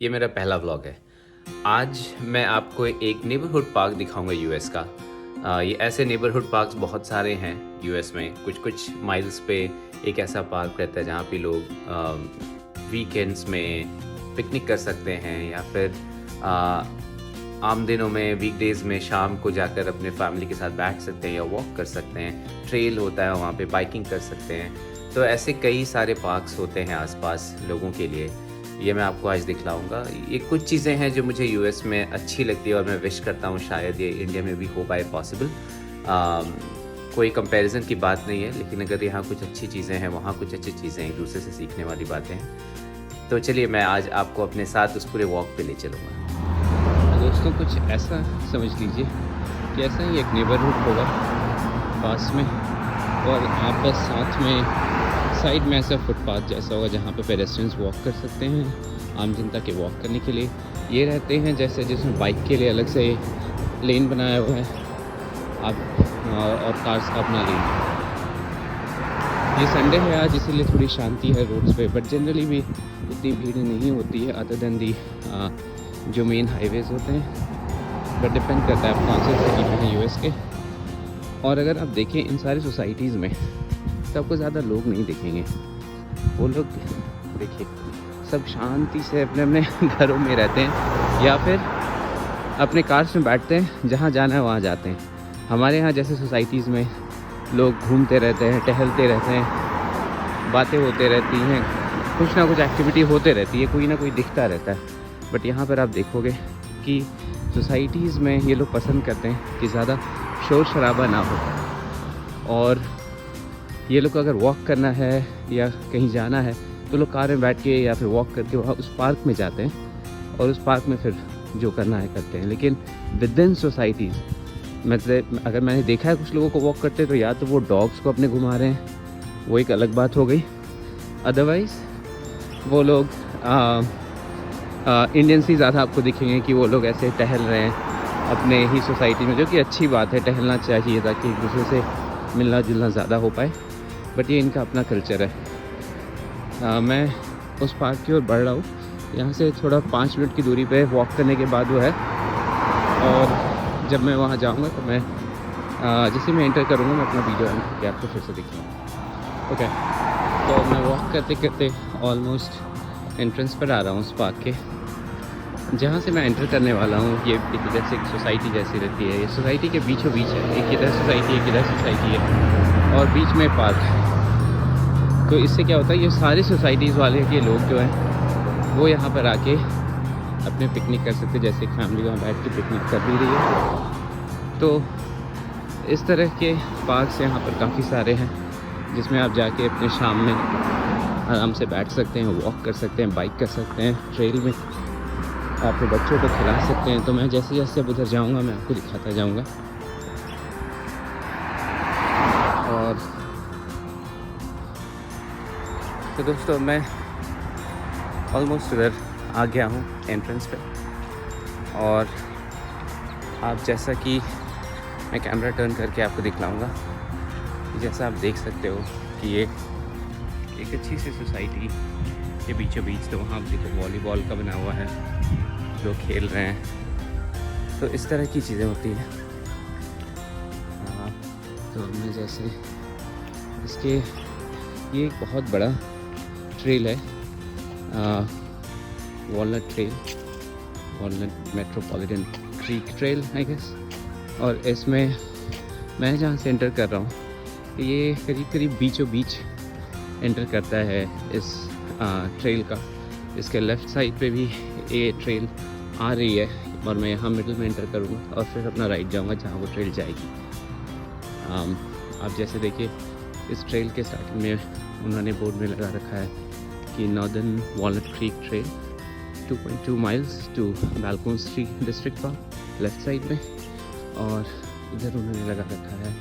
ये मेरा पहला व्लॉग है। आज मैं आपको एक नेबरहुड पार्क दिखाऊंगा यूएस का। ये ऐसे नेबरहुड पार्क्स बहुत सारे हैं यूएस में। कुछ माइल्स पे एक ऐसा पार्क रहता है जहाँ पे लोग वीकेंड्स में पिकनिक कर सकते हैं या फिर आम दिनों में वीकडेज़ में शाम को जाकर अपने फैमिली के साथ बैठ सकते हैं या वॉक कर सकते हैं। ट्रेल होता है वहाँ पे, बाइकिंग कर सकते हैं। तो ऐसे कई सारे पार्क्स होते हैं आसपास लोगों के लिए। ये मैं आपको आज दिखलाऊंगा। ये कुछ चीज़ें हैं जो मुझे यूएस में अच्छी लगती है और मैं विश करता हूँ शायद ये इंडिया में भी हो पाए पॉसिबल। कोई कंपैरिजन की बात नहीं है, लेकिन अगर यहाँ कुछ अच्छी चीज़ें हैं वहाँ कुछ अच्छी चीज़ें हैं, एक दूसरे से सीखने वाली बातें हैं। तो चलिए मैं आज आपको अपने साथ उस पूरे वॉक पे ले चलूँगा। दोस्तों, कुछ ऐसा समझ लीजिए कि ऐसा ही एक नेबरहुड होगा पास में, और आप बस साथ में साइड में ऐसा फुटपाथ जैसा होगा जहाँ पे पेडेस्ट्रियंस वॉक कर सकते हैं। आम जनता के वॉक करने के लिए ये रहते हैं, जैसे जिसमें बाइक के लिए अलग से लेन बनाया हुआ है आप, और कार्स का अपना लेन। ये संडे है आज, इसीलिए थोड़ी शांति है रोड्स पे, बट जनरली भी उतनी भीड़ नहीं होती है अदर देन दी जो मेन हाईवेज़ होते हैं। बट डिपेंड करता है आप कौन से सिटी में हैं यूएस के। और अगर आप देखें इन सारी सोसाइटीज़ में तो आपको ज़्यादा लोग नहीं दिखेंगे। वो लोग देखिए सब शांति से अपने अपने घरों में रहते हैं या फिर अपने कार्स में बैठते हैं, जहाँ जाना है वहाँ जाते हैं। हमारे यहाँ जैसे सोसाइटीज़ में लोग घूमते रहते हैं, टहलते रहते हैं, बातें होते रहती हैं, कुछ ना कुछ एक्टिविटी होते रहती है, कोई ना कोई दिखता रहता है। बट यहाँ पर आप देखोगे कि सोसाइटीज़ में ये लोग पसंद करते हैं कि ज़्यादा शोर शराबा ना हो, और ये लोग को अगर वॉक करना है या कहीं जाना है तो लोग कार में बैठ के या फिर वॉक करके वहाँ उस पार्क में जाते हैं और उस पार्क में फिर जो करना है करते हैं। लेकिन विद इन सोसाइटीज़ मतलब अगर मैंने देखा है कुछ लोगों को वॉक करते तो या तो वो डॉग्स को अपने घुमा रहे हैं, वो एक अलग बात हो गई। अदरवाइज़ वो लोग इंडियंस ही ज़्यादा आपको दिखेंगे कि वो लोग ऐसे टहल रहे हैं अपने ही सोसाइटी में, जो कि अच्छी बात है, टहलना चाहिए ताकि एक दूसरे से मिलना जुलना ज़्यादा हो पाए। बट ये इनका अपना कल्चर है। मैं उस पार्क की ओर बढ़ रहा हूँ, यहाँ से थोड़ा 5 मिनट की दूरी पे वॉक करने के बाद वो है, और जब मैं वहाँ जाऊँगा तो मैं जैसे मैं एंटर करूँगा मैं अपना वीडियो ऑन करके आपको फिर से दिखाऊँगा। ओके, तो मैं वॉक करते करते ऑलमोस्ट एंट्रेंस पर आ रहा हूँ उस पार्क के, जहाँ से मैं एंटर करने वाला हूँ। ये एक जैसे एक सोसाइटी जैसी रहती है, ये सोसाइटी के बीचों बीच है, एक इधर सोसाइटी एक इधर सोसाइटी है और बीच में पार्क है। तो इससे क्या होता है, ये सारी सोसाइटीज़ वाले के लोग जो हैं वो यहाँ पर आके अपने पिकनिक कर सकते हैं, जैसे एक फैमिली वहाँ बैठ के पिकनिक कर भी रही है। तो इस तरह के पार्क्स यहाँ पर काफ़ी सारे हैं, जिसमें आप जाके अपने शाम में आराम से बैठ सकते हैं, वॉक कर सकते हैं, बाइक कर सकते हैं, ट्रेल में अपने बच्चों को खिला सकते हैं। तो मैं जैसे जैसे अब उधर जाऊँगा मैं आपको दिखाता जाऊँगा। और तो दोस्तों, मैं ऑलमोस्ट उधर आ गया हूँ एंट्रेंस पे, और आप जैसा कि मैं कैमरा टर्न करके आपको दिखलाऊँगा, जैसा आप देख सकते हो कि ये एक अच्छी सी सोसाइटी के बीचों बीच, तो वहाँ देखो वॉलीबॉल का बना हुआ है, लोग खेल रहे हैं। तो इस तरह की चीज़ें होती हैं। तो मैं जैसे इसके ये एक बहुत बड़ा ट्रेल है, walnut trail, walnut metropolitan creek trail I guess. और इसमें मैं जहाँ से एंटर कर रहा हूँ ये करीब करीब बीचों बीच एंटर करता है इस ट्रेल का। इसके लेफ़्ट साइड पे भी ये ट्रेल आ रही है, और मैं यहाँ मिडिल में एंटर करूँगा और फिर अपना राइट जाऊँगा जहाँ वो ट्रेल जाएगी। आप जैसे देखिए इस ट्रेल के स्टार्टिंग में उन्होंने बोर्ड में लगा रखा है कि Northern Walnut Creek Trail 2.2 miles to Balcones Street District Park left side में, और इधर उन्होंने लगा रखा है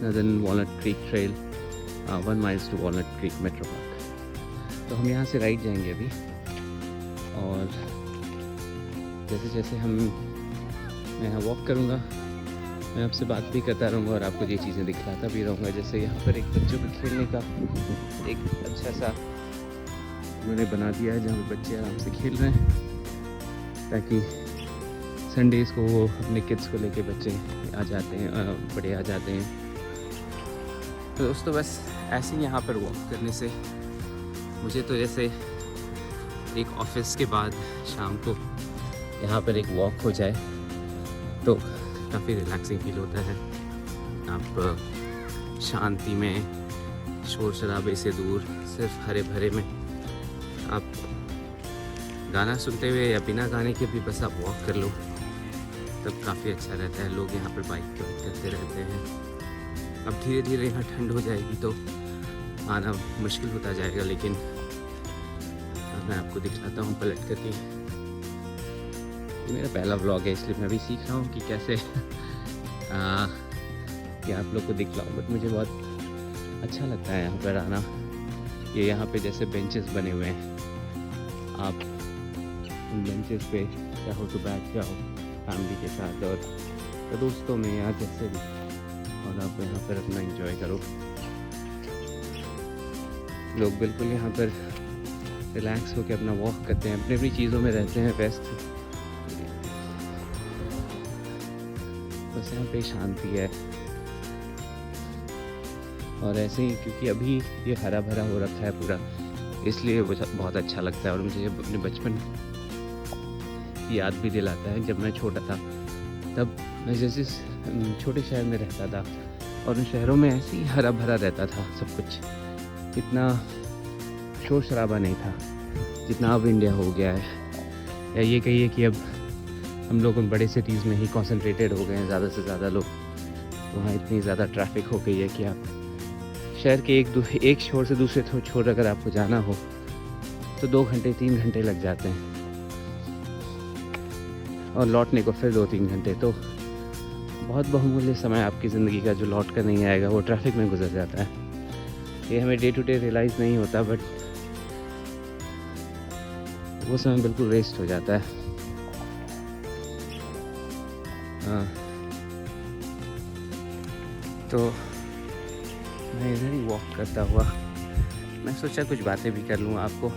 Northern Walnut Creek Trail 1 miles to Walnut Creek Metro Park. तो हम यहाँ से राइट जाएंगे अभी, और जैसे जैसे मैं यहाँ वॉक करूँगा मैं आपसे बात भी करता रहूँगा और आपको ये चीज़ें दिखलाता भी रहूँगा। जैसे यहाँ पर एक बच्चों को खेलने का एक अच्छा सा उन्होंने बना दिया है जहाँ पे बच्चे आराम से खेल रहे हैं, ताकि संडेज़ को वो अपने किड्स को लेके बच्चे आ जाते हैं, बड़े आ जाते हैं। तो दोस्तों बस ऐसे ही यहाँ पर वॉक करने से मुझे तो जैसे एक ऑफिस के बाद शाम को यहाँ पर एक वॉक हो जाए तो काफ़ी रिलैक्सिंग फील होता है। आप शांति में, शोर शराबे से दूर, सिर्फ हरे भरे में आप गाना सुनते हुए या बिना गाने के भी बस आप वॉक कर लो, तब काफ़ी अच्छा रहता है। लोग यहाँ पर बाइक करते रहते हैं। अब धीरे धीरे यहाँ ठंड हो जाएगी तो आना मुश्किल होता जाएगा, लेकिन मैं आपको दिखाता हूँ पलट करके। ये मेरा पहला व्लॉग है, इसलिए मैं भी सीख रहा हूँ कि कैसे कि आप लोग को दिखलाऊँ, बट मुझे बहुत अच्छा लगता है यहाँ पर आना। ये यहाँ पे जैसे बेंचेस बने हुए हैं, आप उन बेंचेस पे चाहो तो बैठ जाओ फैमिली के साथ और दोस्तों में या जैसे भी, और आप यहाँ पर अपना एंजॉय करो। लोग बिल्कुल यहाँ पर रिलैक्स होकर अपना वॉक करते हैं, अपनी अपनी चीज़ों में रहते हैं व्यस्त। बस यहाँ पे शांति है। और ऐसे ही क्योंकि अभी ये हरा भरा हो रखा है पूरा, इसलिए बहुत अच्छा लगता है। और मुझे अपने बचपन की याद भी दिलाता है। जब मैं छोटा था तब मैं जैसे छोटे शहर में रहता था, और उन शहरों में ऐसे ही हरा भरा रहता था सब कुछ, इतना शोर शराबा नहीं था जितना अब इंडिया हो गया है। या ये कहिए कि अब हम लोग उन बड़े सिटीज़ में ही कॉन्सेंट्रेटेड हो गए हैं, ज़्यादा से ज़्यादा लोग। वहाँ इतनी ज़्यादा ट्रैफिक हो गई है कि आप शहर के एक छोर से दूसरे छोर अगर आपको जाना हो तो 2 घंटे 3 घंटे लग जाते हैं, और लौटने को फिर 2-3 घंटे। तो बहुत बहुमूल्य समय आपकी ज़िंदगी का जो लौट कर नहीं आएगा, वो ट्रैफिक में गुजर जाता है। ये हमें डे टू डे रियलाइज़ नहीं होता, बट वो समय बिल्कुल वेस्ट हो जाता है। हाँ, तो मैं इधर ही वॉक करता हुआ मैं सोचा कुछ बातें भी कर लूँ, आपको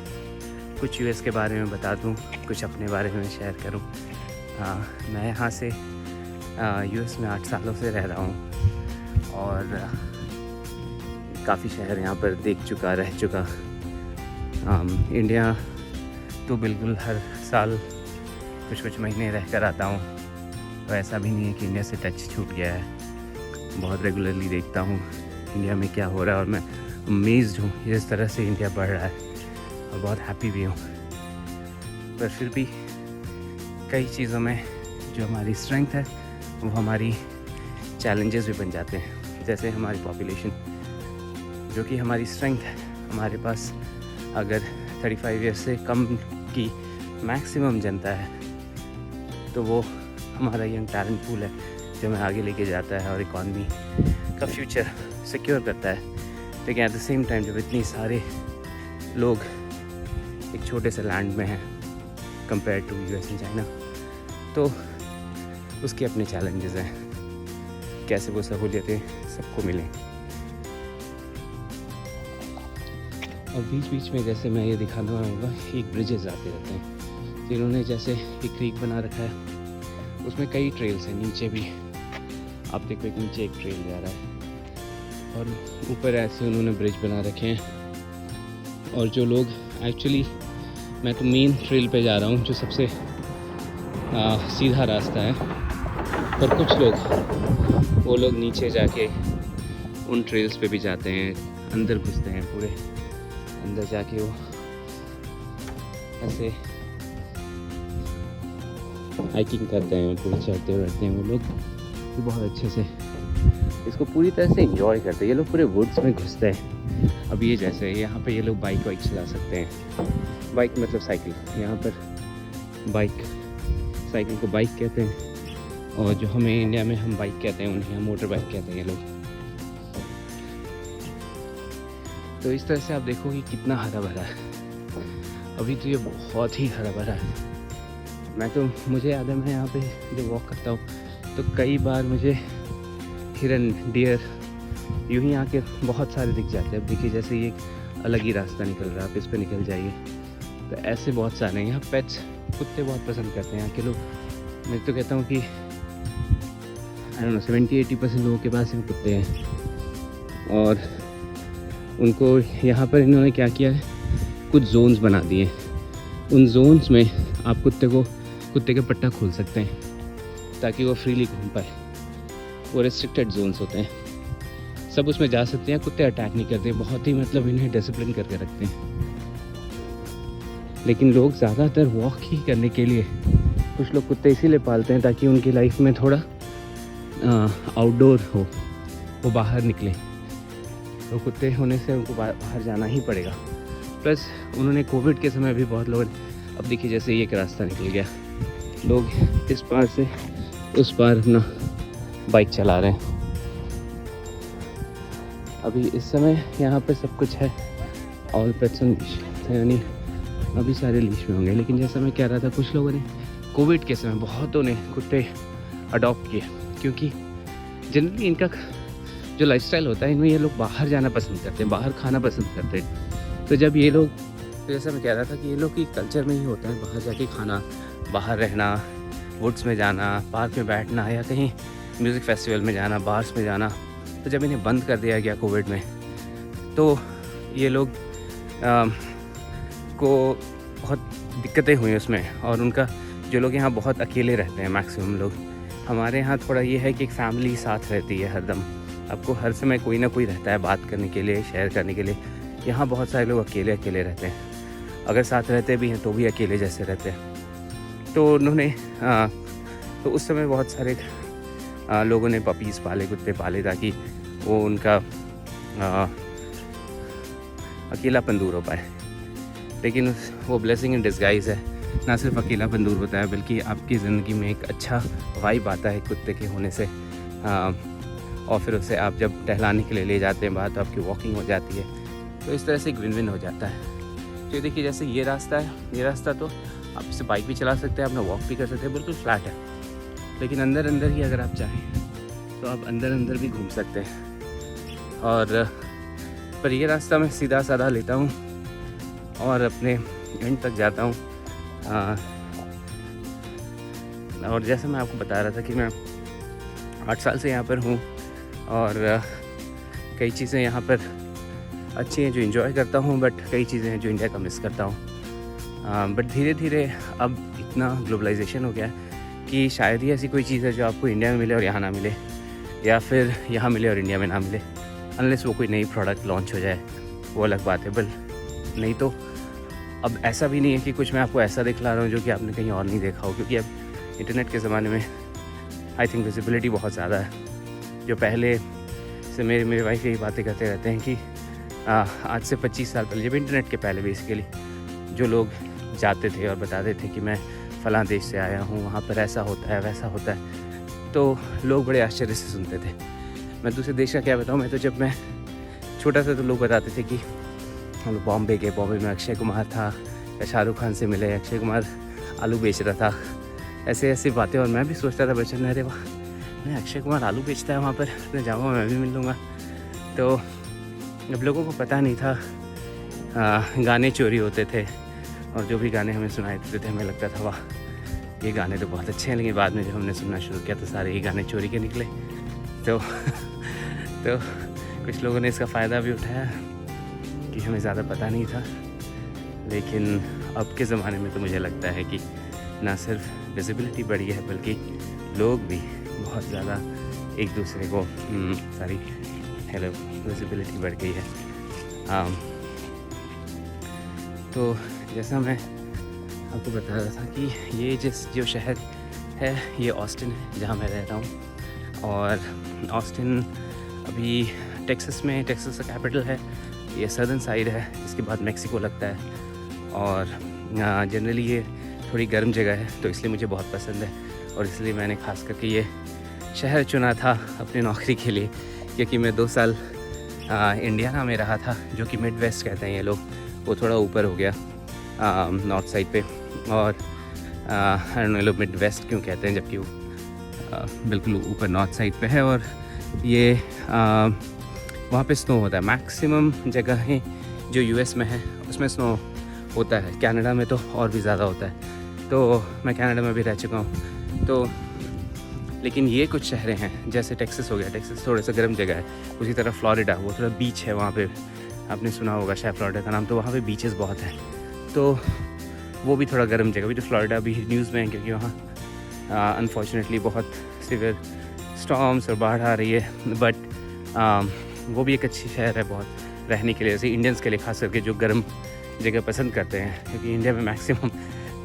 कुछ यूएस के बारे में बता दूँ, कुछ अपने बारे में शेयर करूँ। हाँ, मैं यहाँ से यूएस में 8 सालों से रह रहा हूँ, और काफ़ी शहर यहाँ पर देख चुका, रह चुका। इंडिया तो बिल्कुल हर साल कुछ महीने रह कर आता हूँ, तो ऐसा भी नहीं है कि इंडिया से टच छूट गया है। बहुत रेगुलरली देखता हूँ इंडिया में क्या हो रहा है, और मैं अमेज़्ड हूँ जिस तरह से इंडिया बढ़ रहा है, और बहुत हैप्पी भी हूँ। पर फिर भी कई चीज़ों में जो हमारी स्ट्रेंथ है वो हमारी चैलेंजेस भी बन जाते हैं। जैसे हमारी पॉपुलेशन, जो कि हमारी स्ट्रेंथ है। हमारे पास अगर 35 ईयर्स से कम की मैक्सिमम जनता है, तो वो हमारा यंग टैलेंट पूल है जो हमें आगे लेके जाता है और इकॉनमी का फ्यूचर सिक्योर करता है। लेकिन एट द सेम टाइम जब इतनी सारे लोग एक छोटे से लैंड में हैं compare to US and China, तो उसके अपने चैलेंजेस हैं, कैसे वो सहूलियतें सबको मिलें। और बीच बीच में जैसे मैं ये दिखाना चाहूँगा, एक ब्रिजेस आते रहते हैं जिन्होंने जैसे एक क्रीक बना रखा है, उसमें कई ट्रेल्स हैं। नीचे भी आप देखो, एक नीचे एक ट्रेल जा रहा है, और ऊपर ऐसे उन्होंने ब्रिज बना रखे हैं। और जो लोग एक्चुअली, मैं तो मेन ट्रेल पे जा रहा हूँ जो सबसे सीधा रास्ता है, पर कुछ लोग वो लोग नीचे जाके उन ट्रेल्स पे भी जाते हैं, अंदर घुसते हैं, पूरे अंदर जाके वो ऐसे हाइकिंग करते हैं, पूरे चढ़ते रहते हैं वो लोग। तो बहुत अच्छे से इसको पूरी तरह से एंजॉय करते हैं। ये लोग पूरे वुड्स में घुसते हैं। अब ये जैसे यहाँ पे ये लोग बाइक चला सकते हैं। बाइक मतलब साइकिल, यहाँ पर बाइक, साइकिल को बाइक कहते हैं, और जो हमें इंडिया में हम बाइक कहते हैं उन्हें हम मोटर बाइक कहते हैं ये लोग। तो इस तरह से आप देखो कि कितना हरा भरा है। अभी तो ये बहुत ही हरा भरा है। मुझे याद है, मैं यहाँ पे जब वॉक करता हूँ तो कई बार मुझे हिरन, डियर यूं ही आके बहुत सारे दिख जाते हैं। अब देखिए जैसे ये अलग ही रास्ता निकल रहा है, आप इस पे निकल जाइए, तो ऐसे बहुत सारे हैं यहाँ। पेट्स कुत्ते बहुत पसंद करते हैं यहाँ के लोग। मैं तो कहता हूँ कि 70-80% लोगों के पास इन कुत्ते हैं। और उनको यहाँ पर इन्होंने क्या किया है, कुछ जोन्स बना दिए। उन जोन्स में आप कुत्ते का पट्टा खोल सकते हैं ताकि वो फ्रीली घूम पाए। वो रेस्ट्रिक्टेड जोन्स होते हैं, सब उसमें जा सकते हैं। कुत्ते अटैक नहीं करते, बहुत ही मतलब इन्हें डिसिप्लिन करके रखते हैं। लेकिन लोग ज़्यादातर वॉक ही करने के लिए, कुछ लोग कुत्ते इसीलिए पालते हैं ताकि उनकी लाइफ में थोड़ा आउटडोर हो, वो बाहर निकले। तो कुत्ते होने से उनको बाहर जाना ही पड़ेगा। प्लस उन्होंने कोविड के समय भी बहुत लोग, अब देखिए जैसे ये एक रास्ता निकल गया, लोग इस पार से उस पार अपना बाइक चला रहे हैं। अभी इस समय यहाँ पे सब कुछ है, ऑल पेट्स ऑन लीश, यानी अभी सारे लीश में होंगे। लेकिन जैसा मैं कह रहा था, कुछ लोगों ने कोविड के समय बहुतों ने कुत्ते अडॉप्ट किए, क्योंकि जनरली इनका जो लाइफस्टाइल होता है, इनमें ये लोग बाहर जाना पसंद करते हैं, बाहर खाना पसंद करते हैं। तो जब ये लोग, तो जैसा मैं कह रहा था कि ये लोग की कल्चर में ही होता है बाहर जाके खाना, बाहर रहना, वुड्स में जाना, पार्क में बैठना, या कहीं म्यूज़िक फेस्टिवल में जाना, बार्स में जाना। तो जब इन्हें बंद कर दिया गया कोविड में, तो ये लोग को बहुत दिक्कतें हुई उसमें। और उनका, जो लोग यहाँ बहुत अकेले रहते हैं, मैक्सिमम लोग, हमारे यहाँ थोड़ा ये है कि एक फैमिली साथ रहती है हरदम, आपको हर समय कोई ना कोई रहता है बात करने के लिए, शेयर करने के लिए। यहाँ बहुत सारे लोग अकेले रहते हैं, अगर साथ रहते भी हैं तो भी अकेले जैसे रहते हैं। तो उन्होंने तो उस समय बहुत सारे लोगों ने पपीज़ पाले, कुत्ते पाले, ताकि वो उनका अकेलापन दूर हो पाए। लेकिन वो ब्लेसिंग इन डिस्गाइज है, ना सिर्फ अकेलापन दूर होता है बल्कि आपकी ज़िंदगी में एक अच्छा वाइब आता है कुत्ते के होने से। और फिर उसे आप जब टहलाने के लिए ले जाते हैं बाहर, तो आपकी वॉकिंग हो जाती है। तो इस तरह से एक विन विन हो जाता है। तो देखिए जैसे ये रास्ता है, ये रास्ता तो आप इसे बाइक भी चला सकते हैं, अपना वॉक भी कर सकते हैं, बिल्कुल फ्लैट है। लेकिन अंदर अंदर ही अगर आप चाहें तो आप अंदर अंदर भी घूम सकते हैं। और पर ये रास्ता मैं सीधा साधा लेता हूँ और अपने एंड तक जाता हूँ। और जैसे मैं आपको बता रहा था कि मैं 8 साल से यहाँ पर हूँ, और कई चीज़ें यहाँ पर अच्छी हैं जो एंजॉय करता हूँ, बट कई चीज़ें हैं जो इंडिया का मिस करता हूँ। बट धीरे धीरे अब इतना ग्लोबलाइजेशन हो गया है कि शायद ही ऐसी कोई चीज़ है जो आपको इंडिया में मिले और यहाँ ना मिले, या फिर यहाँ मिले और इंडिया में ना मिले, अनलेस वो कोई नई प्रोडक्ट लॉन्च हो जाए, वो अलग बात है। बल नहीं तो अब ऐसा भी नहीं है कि कुछ मैं आपको ऐसा दिखला रहा हूँ जो कि आपने कहीं और नहीं देखा हो, क्योंकि अब इंटरनेट के ज़माने में आई थिंक विजिबिलिटी बहुत ज़्यादा है। जो पहले से मेरे वाइफ यही बातें करते रहते हैं कि आज से 25 साल पहले, जब इंटरनेट के पहले बेसिकली, जो लोग जाते थे और बताते थे कि मैं फ़लाँ देश से आया हूँ, वहाँ पर ऐसा होता है, वैसा होता है, तो लोग बड़े आश्चर्य से सुनते थे। मैं दूसरे देश का क्या बताऊँ, मैं तो जब मैं छोटा था तो लोग बताते थे कि हम लोग बॉम्बे गए, बॉम्बे में अक्षय कुमार था, या शाहरुख खान से मिले, अक्षय कुमार आलू बेच रहा था, ऐसे ऐसी बातें। और मैं भी सोचता था बचपन में, अरे वाह, मैं अक्षय कुमार आलू बेचता है वहाँ पर, मैं जाऊँगा, मैं भी मिल लूँगा। तो अब लोगों को पता नहीं था, गाने चोरी होते थे, और जो भी गाने हमें सुनाए देते थे हमें लगता था वाह ये गाने तो बहुत अच्छे हैं। लेकिन बाद में जब हमने सुनना शुरू किया तो सारे ही गाने चोरी के निकले। तो कुछ लोगों ने इसका फ़ायदा भी उठाया कि हमें ज़्यादा पता नहीं था। लेकिन अब के ज़माने में तो मुझे लगता है कि ना सिर्फ विजिबिलिटी बढ़ी है, बल्कि लोग भी बहुत ज़्यादा एक दूसरे को सारी विजिबिलिटी बढ़ गई है। तो जैसा मैं आपको बता रहा था कि ये जो शहर है, ये ऑस्टिन है जहाँ मैं रहता हूँ। और ऑस्टिन अभी टेक्सास में, टेक्सास का कैपिटल है, ये सदर्न साइड है, जिसके बाद मेक्सिको लगता है। और जनरली ये थोड़ी गर्म जगह है, तो इसलिए मुझे बहुत पसंद है। और इसलिए मैंने खास करके ये शहर चुना था अपनी नौकरी के लिए, क्योंकि मैं 2 साल इंडियाना में रहा था, जो कि मिड वेस्ट कहते हैं ये लोग, वो थोड़ा ऊपर हो गया नॉर्थ साइड पे। और लोग मिड वेस्ट क्यों कहते हैं, जबकि वो बिल्कुल ऊपर नॉर्थ साइड पे है। और ये वहाँ पे स्नो होता है, मैक्सिमम जगहें जो यूएस में है उसमें स्नो होता है। कनाडा में तो और भी ज़्यादा होता है। तो मैं कनाडा में भी रह चुका हूँ। तो लेकिन ये कुछ शहरें हैं, जैसे टेक्सास हो गया, टेक्सास थोड़ा सा गर्म जगह है। उसी तरह फ्लोरिडा, वो थोड़ा बीच है वहाँ पे, आपने सुना होगा शायद फ्लोरिडा का नाम, तो वहाँ पे बीचेस बहुत हैं। तो वो भी थोड़ा गर्म जगह भी, तो फ्लोरिडा भी न्यूज़ में है क्योंकि वहाँ अनफॉर्चुनेटली बहुत सीवियर स्टॉर्म्स और बाढ़ आ रही है। बट वो भी एक अच्छी शहर है बहुत रहने के लिए, जैसे इंडियंस के लिए खास करके जो गर्म जगह पसंद करते हैं, क्योंकि इंडिया में मैक्सिमम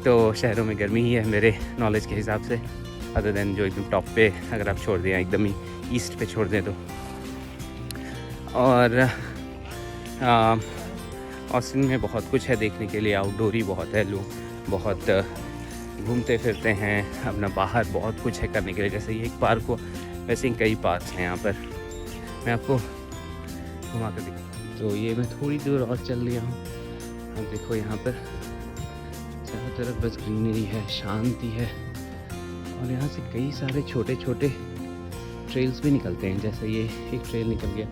तो शहरों में गर्मी ही है मेरे नॉलेज के हिसाब से, अदर देन जो एकदम टॉप पे अगर आप छोड़ दें, एकदम ही ईस्ट पे छोड़ दें तो। और ऑस्टिन में बहुत कुछ है देखने के लिए, आउटडोर ही बहुत है, लोग बहुत घूमते फिरते हैं अपना, बाहर बहुत कुछ है करने के लिए। जैसे ये एक पार्क हो, वैसे ही कई पार्क हैं यहाँ पर, मैं आपको घुमा कर दिखा। तो ये मैं थोड़ी दूर और चल लिया हूँ, अब देखो यहाँ पर चारों तरफ बस ग्रीनरी है, शांति है। और यहाँ से कई सारे छोटे छोटे ट्रेल्स भी निकलते हैं, जैसे ये एक ट्रेल निकल गया,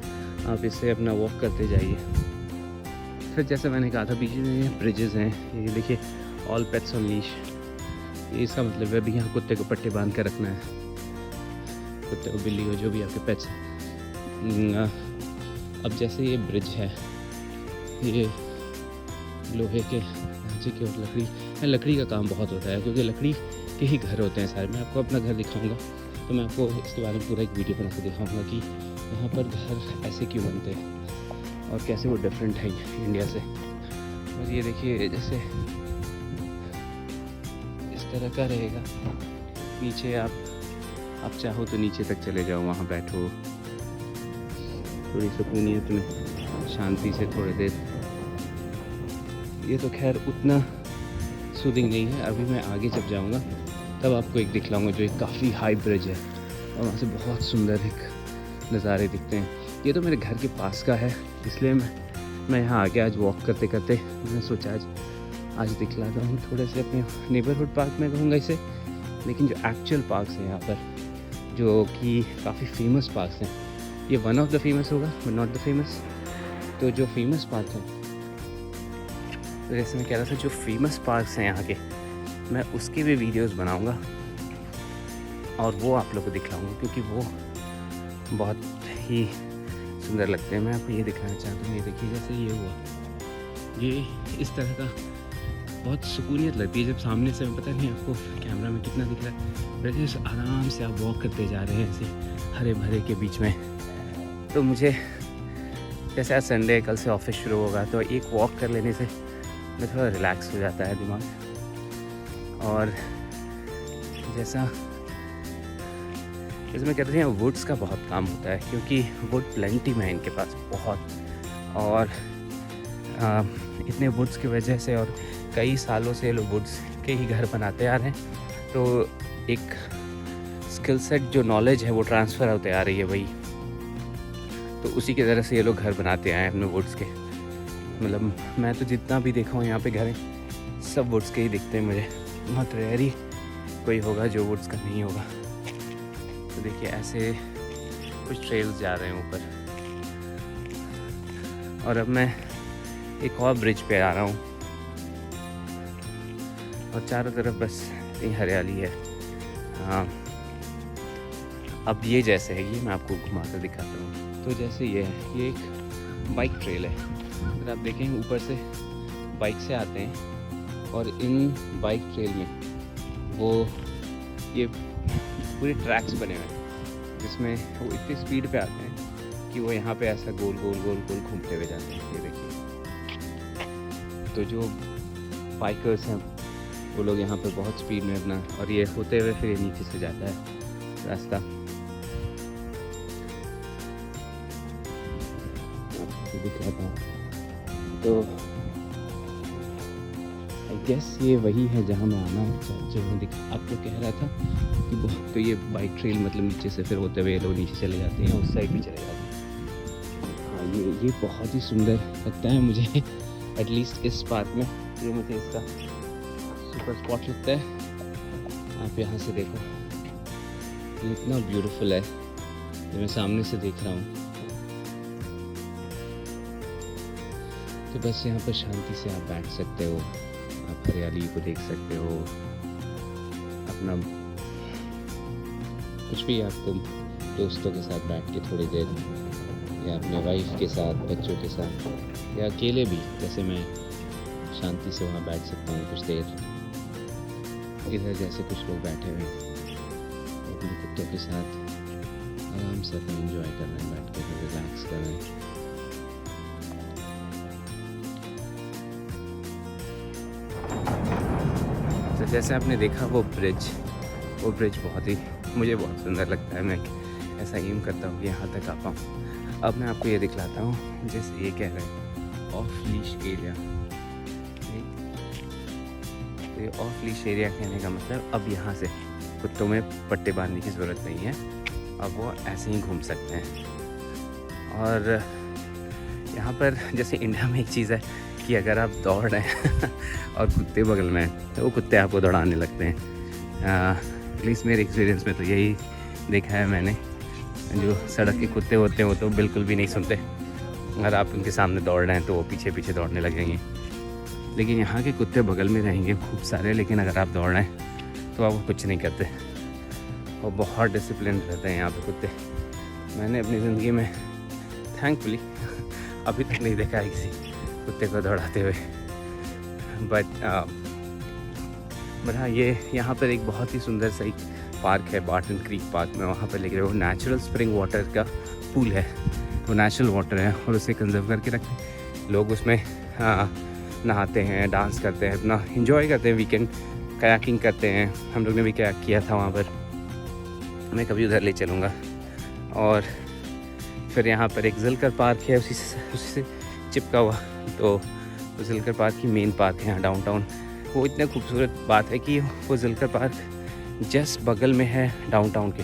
आप इससे अपना वॉक करते जाइए। फिर जैसे मैंने कहा था, बीच में ब्रिजेज़ हैं, ये देखिए ऑल पेट्स ऑन लीश, इसका मतलब है अभी यहाँ कुत्ते को पट्टे बांध कर रखना है, कुत्ते को, बिल्ली को, जो भी आपके पेट्स हैं। अब जैसे ये ब्रिज है, ये लोहे के ढांचे की और लकड़ी का काम बहुत होता है, क्योंकि लकड़ी के ही घर होते हैं सारे। मैं आपको अपना घर दिखाऊंगा, तो मैं आपको इसके बारे में पूरा एक वीडियो बना के दिखाऊंगा कि यहाँ पर घर ऐसे क्यों बनते हैं और कैसे वो डिफरेंट है इंडिया से। और ये देखिए जैसे इस तरह का रहेगा, नीचे आप चाहो तो नीचे तक चले जाओ, वहाँ बैठो, थोड़ी सुकूनियत में शांति से थोड़ी देर। ये तो खैर उतना सूदिंग नहीं है, अभी मैं आगे जब जाऊँगा तब आपको एक दिखलाऊंगा जो एक काफ़ी हाई ब्रिज है, और वहाँ से बहुत सुंदर एक नज़ारे दिखते हैं। ये तो मेरे घर के पास का है, इसलिए मैं यहाँ आ गया आज वॉक करते करते। मैंने सोचा आज दिखलाता हूँ थोड़े से अपने नेबरहुड पार्क में कहूँगा इसे, लेकिन जो एक्चुअल पार्क्स हैं यहाँ पर, जो कि काफ़ी फेमस पार्क्स हैं, ये वन ऑफ द फेमस होगा बट नॉट द फेमस। तो जो फेमस पार्क हैं, तो जैसे मैं कह रहा था, जो फेमस पार्क्स हैं यहाँ के, मैं उसके भी वीडियोस बनाऊंगा और वो आप लोगों को दिखलाऊंगा, क्योंकि वो बहुत ही सुंदर लगते हैं। मैं आपको ये दिखाना चाहता हूँ, ये देखिए जैसे ये हुआ, ये इस तरह का बहुत सुकूनियत लगती है जब सामने से, पता नहीं आपको कैमरा में कितना दिख रहा है, वैसे आराम से आप वॉक करते जा रहे हैं ऐसे हरे भरे के बीच में। तो मुझे जैसे आज संडे, कल से ऑफिस शुरू होगा, तो एक वॉक कर लेने से मैं थोड़ा रिलैक्स हो जाता है दिमाग। और जैसा मैं कहते हैं, वुड्स का बहुत काम होता है, क्योंकि वुड प्लेंटी में है इनके पास बहुत, और इतने वुड्स की वजह से और कई सालों से लोग वुड्स के ही घर बनाते आ रहे हैं। तो एक स्किल सेट, जो नॉलेज है, वो ट्रांसफ़र होते आ रही है वही। तो उसी की तरह से ये लोग घर बनाते आए हैं अपने वुड्स के। मतलब मैं तो जितना भी देखा हूँ यहाँ पे घर, सब वुड्स के ही दिखते हैं मुझे, बहुत रेयर ही कोई होगा जो वुड्स का नहीं होगा। तो देखिए ऐसे कुछ ट्रेल्स जा रहे हैं ऊपर, और अब मैं एक और ब्रिज पे आ रहा हूँ, और चारों तरफ बस इतनी हरियाली है। हाँ, अब ये जैसे है, ये मैं आपको घुमा कर दिखाता हूँ। तो जैसे ये है, ये एक बाइक ट्रेल है, अगर आप देखें ऊपर से बाइक से आते हैं, और इन बाइक ट्रेल में वो ये पूरे ट्रैक्स बने हुए हैं, जिसमें वो इतनी स्पीड पे आते हैं कि वो यहाँ पे ऐसा गोल गोल गोल गोल घूमते हुए जाते हैं। ये देखिए, तो जो बाइकर्स हैं वो लोग यहाँ पे बहुत स्पीड में अपना, और ये होते हुए फिर ये नीचे से जाता है रास्ता। दिख रहा था, तो आई गेस ये वही है जहाँ मैं आना जो मैं आपको कह रहा था कि बहुत, तो ये बाइक ट्रेल मतलब नीचे से फिर होते हुए लोग नीचे चले जाते हैं, उस साइड भी चले जाते हैं। हाँ, ये बहुत ही सुंदर लगता है मुझे, एटलीस्ट इस पार्क में ये मुझे इसका सुपर स्पॉट लगता है। आप यहाँ से देखो, ये इतना ब्यूटीफुल है, ये मैं सामने से देख रहा हूँ। तो बस यहाँ पर शांति से आप बैठ सकते हो, आप हरियाली को देख सकते हो, अपना कुछ भी आपको दोस्तों के साथ बैठ के थोड़ी देर, या अपने वाइफ के साथ, बच्चों के साथ, या अकेले भी, जैसे मैं शांति से वहाँ बैठ सकता हूँ कुछ देर। इधर जैसे कुछ लोग बैठे हुए हैं अपने कुत्तों के साथ आराम से अपना एंजॉय कर रहे हैं, बैठ के रिलैक्स कर रहे हैं। तो जैसे आपने देखा वो ब्रिज मुझे बहुत सुंदर लगता है। मैं ऐसा एम करता हूँ कि यहाँ तक आ पाऊँ। अब मैं आपको ये दिखलाता हूँ, जैसे ये कह रहे हैं ऑफ लीश एरिया। तो ये ऑफ लीश एरिया कहने का मतलब अब यहाँ से कुत्तों में पट्टे बांधने की ज़रूरत नहीं है, अब वो ऐसे ही घूम सकते हैं। और यहाँ पर जैसे इंडिया में एक चीज़ है कि अगर आप दौड़ रहे हैं और कुत्ते बगल में हैं तो वो कुत्ते आपको दौड़ाने लगते हैं। एटलीस्ट मेरे एक्सपीरियंस में तो यही देखा है मैंने। जो सड़क के कुत्ते होते हैं वो तो बिल्कुल भी नहीं सुनते, अगर आप उनके सामने दौड़ रहे हैं तो वो पीछे पीछे दौड़ने लगेंगे। लेकिन यहाँ के कुत्ते बगल में रहेंगे खूब सारे, लेकिन अगर आप दौड़ रहे हैं तो आप कुछ नहीं करते। और बहुत डिसिप्लिन रहते हैं यहाँ पे कुत्ते। मैंने अपनी ज़िंदगी में थैंकफुली अभी तक नहीं देखा है किसी कुत्ते को दौड़ाते हुए। बट हाँ, ये यहाँ पर एक बहुत ही सुंदर सा एक पार्क है, बार्टन क्रीक पार्क में। वहाँ पर लेके वो नेचुरल स्प्रिंग वाटर का पूल है, वो नेचुरल वाटर है और उसे कंजर्व करके रखते हैं लोग। उसमें नहाते हैं, डांस करते हैं, अपना इंजॉय करते हैं, वीकेंड कयाकिंग करते हैं। हम लोग ने भी कयाक किया था वहाँ पर, मैं कभी उधर ले चलूँगा। और फिर यहाँ पर एक ज़िलकर पार्क है, उसी से चिपका हुआ। तो ज़िलकर पार्क की मेन पार्क है यहाँ डाउनटाउन। वो इतना खूबसूरत बात है कि वो ज़िलकर पार्क जस्ट बगल में है डाउनटाउन के।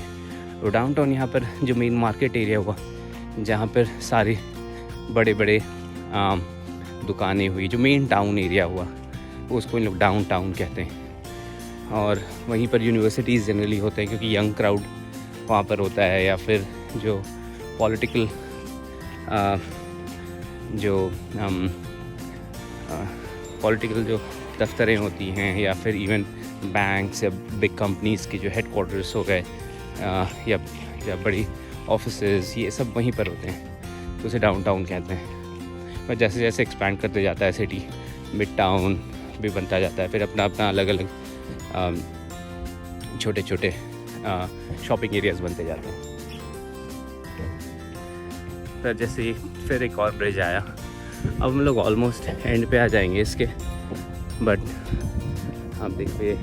तो डाउनटाउन यहाँ पर जो मेन मार्केट एरिया हुआ, जहाँ पर सारी बड़े बड़े दुकानें हुई, जो मेन टाउन एरिया हुआ, वो उसको इन लोग डाउनटाउन कहते हैं। और वहीं पर यूनिवर्सिटीज़ जनरली होते हैं क्योंकि यंग क्राउड वहाँ पर होता है, या फिर जो पॉलिटिकल पॉलिटिकल जो दफ्तरें होती हैं, या फिर इवन बैंक्स या बिग कंपनीज़ के जो हेडक्वार्टर्स हो गए, या बड़ी ऑफिसेज, ये सब वहीं पर होते हैं। तो उसे डाउनटाउन कहते हैं। पर जैसे जैसे एक्सपैंड करते जाता है सिटी, मिड टाउन भी बनता जाता है, फिर अपना अपना अलग अलग छोटे छोटे शॉपिंग एरियाज़ बनते जाते हैं। फिर जैसे फिर एक और ब्रिज आया। अब हम लोग ऑलमोस्ट एंड पे आ जाएंगे इसके, बट आप देखिए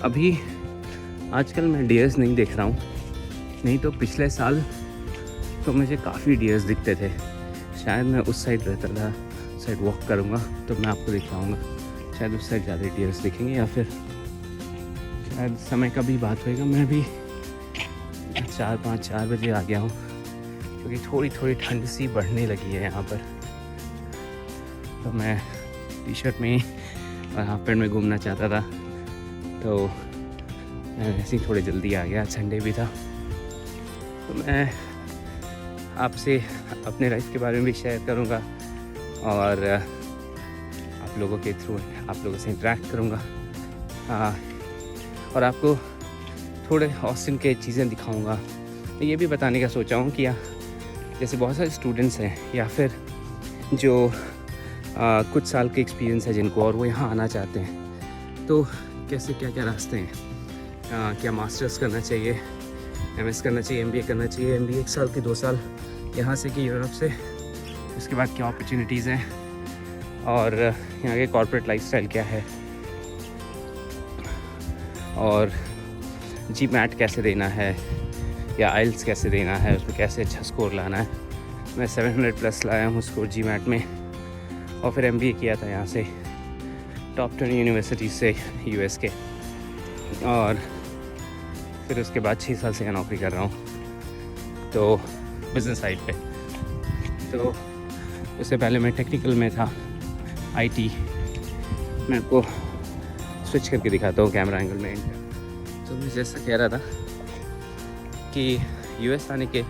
अभी आजकल मैं डियर्स नहीं देख रहा हूँ, नहीं तो पिछले साल तो मुझे काफ़ी डियर्स दिखते थे। शायद मैं उस साइड रहता था, साइड वॉक करूँगा तो मैं आपको दिख पाऊँगा। शायद उस साइड ज़्यादा डियर्स दिखेंगे, या फिर शायद समय का भी बात होएगा। मैं भी 4 बजे आ गया हूँ क्योंकि थोड़ी थोड़ी ठंड सी बढ़ने लगी है यहाँ पर। तो मैं टी शर्ट में और हाफ पैंट में घूमना चाहता था, तो मैं ऐसे ही थोड़ी जल्दी आ गया। संडे भी था। तो मैं आपसे अपने लाइफ के बारे में भी शेयर करूँगा और आप लोगों के थ्रू आप लोगों से इंटरेक्ट करूँगा, और आपको थोड़े ऑस्टिन के चीज़ें दिखाऊँगा। ये भी बताने का सोचा हूँ कि जैसे बहुत सारे स्टूडेंट्स हैं, या फिर जो कुछ साल के एक्सपीरियंस है जिनको, और वो यहाँ आना चाहते हैं, तो कैसे क्या क्या रास्ते हैं। क्या मास्टर्स करना चाहिए, एमएस करना चाहिए, एमबीए करना चाहिए, एमबीए 1 साल के 2 साल यहाँ से कि यूरोप से, उसके बाद क्या अपॉर्चुनिटीज़ हैं, और यहाँ के कॉर्पोरेट लाइफस्टाइल क्या है, और जीमैट कैसे देना है, या आइल्स कैसे देना है, उसमें कैसे अच्छा स्कोर लाना है। मैं 700+ लाया हूँ स्कोर जीमैट में, और फिर एमबीए किया था यहाँ से टॉप 10 यूनिवर्सिटी से यूएस के, और फिर उसके बाद 6 साल से यहाँ नौकरी कर रहा हूँ तो बिज़नेस साइड पे। तो उससे पहले मैं टेक्निकल में था, आईटी। मैं आपको स्विच करके दिखाता हूँ कैमरा एंगल में। तो मैं जैसा कह रहा था कि यूएस आने के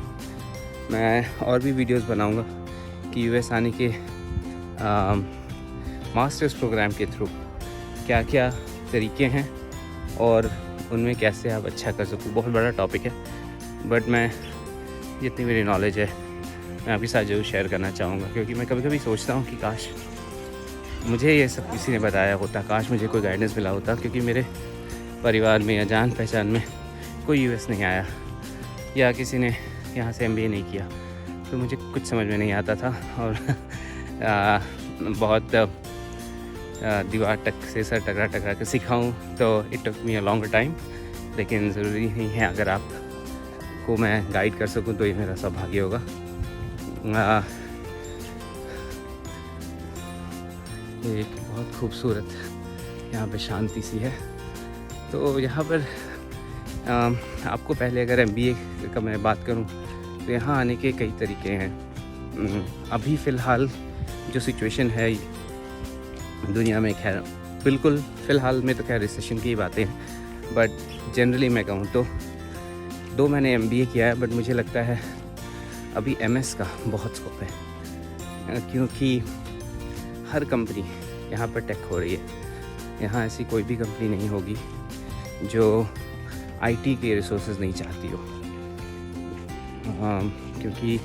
मैं और भी वीडियोस बनाऊंगा कि यूएस आने के मास्टर्स प्रोग्राम के थ्रू क्या क्या तरीके हैं और उनमें कैसे आप अच्छा कर सको। बहुत बड़ा टॉपिक है, बट मैं जितनी मेरी नॉलेज है मैं आपके साथ ज़रूर शेयर करना चाहूँगा, क्योंकि मैं कभी कभी सोचता हूँ कि काश मुझे ये सब किसी ने बताया होता, काश मुझे कोई गाइडेंस मिला होता, क्योंकि मेरे परिवार में या जान पहचान में कोई यूएस नहीं आया या किसी ने यहाँ से एमबीए नहीं किया, तो मुझे कुछ समझ में नहीं आता था और बहुत दीवार तक से सर टकरा के सिखाऊँ तो it took me a longer time. लेकिन ज़रूरी नहीं है, अगर आपको मैं गाइड कर सकूँ तो ये मेरा सौभाग्य होगा। ये एक बहुत खूबसूरत यहाँ पे शांति सी है। तो यहाँ पर आपको पहले अगर एमबीए का मैं बात करूँ तो यहाँ आने के कई तरीके हैं। अभी फ़िलहाल जो सिचुएशन है दुनिया में, खैर बिल्कुल फ़िलहाल में तो खैर रिसेशन की ही बातें हैं, बट जनरली मैं कहूँ तो 2 मैंने एमबीए किया है, बट मुझे लगता है अभी एमएस का बहुत स्कोप है, क्योंकि हर कंपनी यहाँ पर टेक हो रही है। यहाँ ऐसी कोई भी कंपनी नहीं होगी जो आईटी के रिसोर्सेज नहीं चाहती हो, क्योंकि